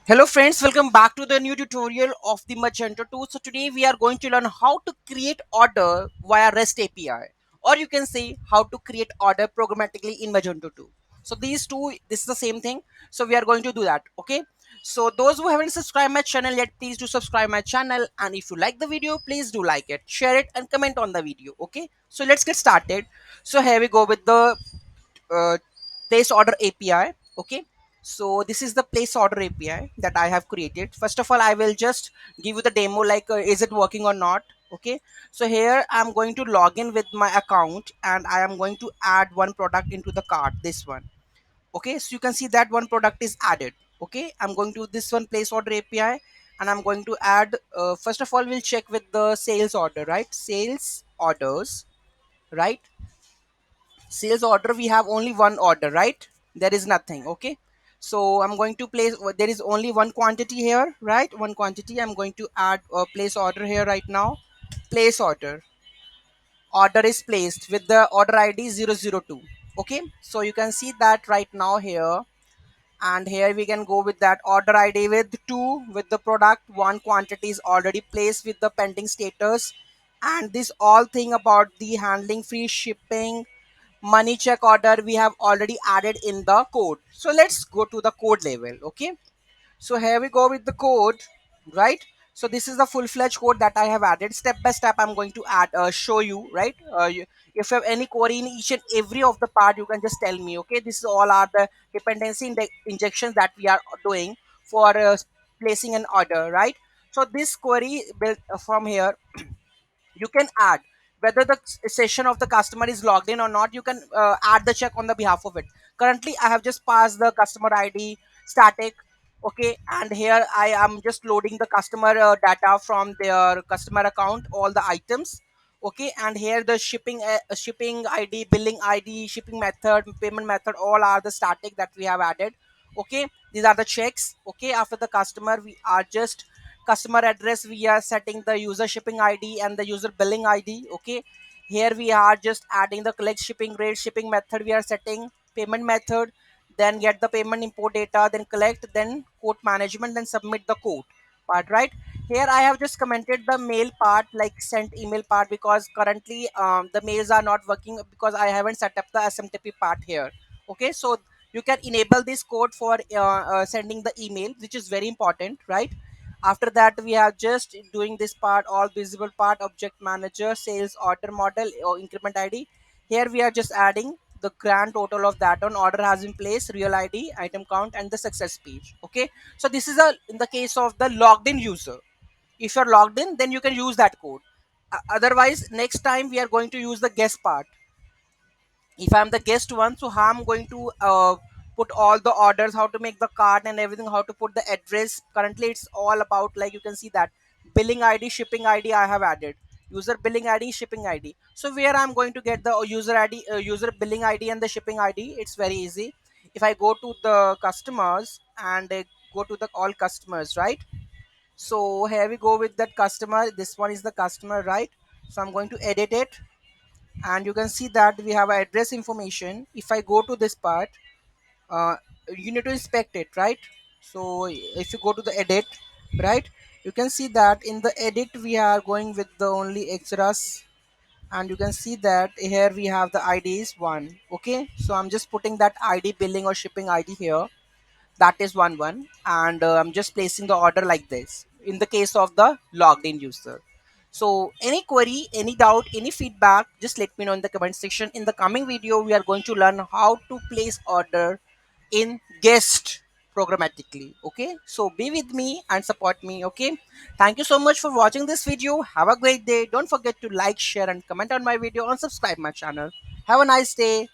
Hello friends, welcome back to the new tutorial of the Magento tool. So today we are going to learn how to create order via REST API, or you can say how to create order programmatically in Magento 2. So these two, this is the same thing. So we are going to do that. Okay. So those who haven't subscribed my channel yet, please do subscribe my channel. And if you like the video, please do like it, share it, and comment on the video. Okay. So let's get started. So here we go with the uh, place order API. Okay, so this is the place order API that I have created. First of all, I will just give you the demo, like is it working or not. Okay, so here I'm going to log in with my account and I am going to add one product into the cart, this one. Okay, so you can see that one product is added. Okay, I'm going to this one place order API and I'm going to add first of all we'll check with the sales order, right? Sales orders, right? Sales order, we have only one order, right? There is nothing. Okay, so I'm going to place, there is only one quantity here, right? One quantity. I'm going to add a place order here right now. Place order is placed with the order ID 002. Okay, so you can see that right now here, and here we can go with that order ID with 2 with the product. One quantity is already placed with the pending status, and this all thing about the handling, free shipping, money check order we have already added in the code. So let's go to the code level. Okay, so here we go with the code, right? So this is the full-fledged code that I have added. Step by step I'm going to add, show you, right? If you have any query in each and every of the part, you can just tell me. Okay, this is all are the dependency injections that we are doing for placing an order, right? So this query built from here, you can add whether the session of the customer is logged in or not. You can add the check on the behalf of it. Currently I have just passed the customer ID static. Okay, and here I am just loading the customer data from their customer account, all the items. Okay, and here the shipping ID, billing ID, shipping method, payment method, all are the static that we have added. Okay, these are the checks. Okay, after the customer, we are just customer address, we are setting the user shipping ID and the user billing ID. Okay, here we are just adding the collect shipping rate, shipping method we are setting, payment method, then get the payment import data, then collect, then quote management, then submit the quote part, right? Here I have just commented the mail part, like sent email part, because currently the mails are not working because I haven't set up the SMTP part here. Okay, so you can enable this code for sending the email, which is very important, right? After that we are just doing this part, all visible part, object manager, sales order model or increment ID. Here we are just adding the grand total of that on order has been placed, real ID, item count, and the success page. Okay, so this is a in the case of the logged in user. If you're logged in, then you can use that code. Otherwise, next time we are going to use the guest part. If I'm the guest one, so how I'm going to put all the orders, how to make the card and everything, how to put the address. Currently it's all about, like you can see that billing ID, shipping ID I have added, user billing ID, shipping ID. So where I'm going to get the user ID, user billing ID and the shipping ID, it's very easy. If I go to the customers and go to the all customers, right? So here we go with that customer, this one is the customer, right? So I'm going to edit it, and you can see that we have address information. If I go to this part, uh, you need to inspect it, right? So if you go to the edit, right, you can see that in the edit we are going with the only extras, and you can see that here we have the ID is one. Okay, so I'm just putting that ID, billing or shipping ID here, that is one, and I'm just placing the order like this in the case of the logged in user. So any query, any doubt, any feedback, just let me know in the comment section. In the coming video we are going to learn how to place order in guest programmatically. Okay, so be with me and support me. Okay, thank you so much for watching this video. Have a great day. Don't forget to like, share, and comment on my video, and subscribe my channel. Have a nice day.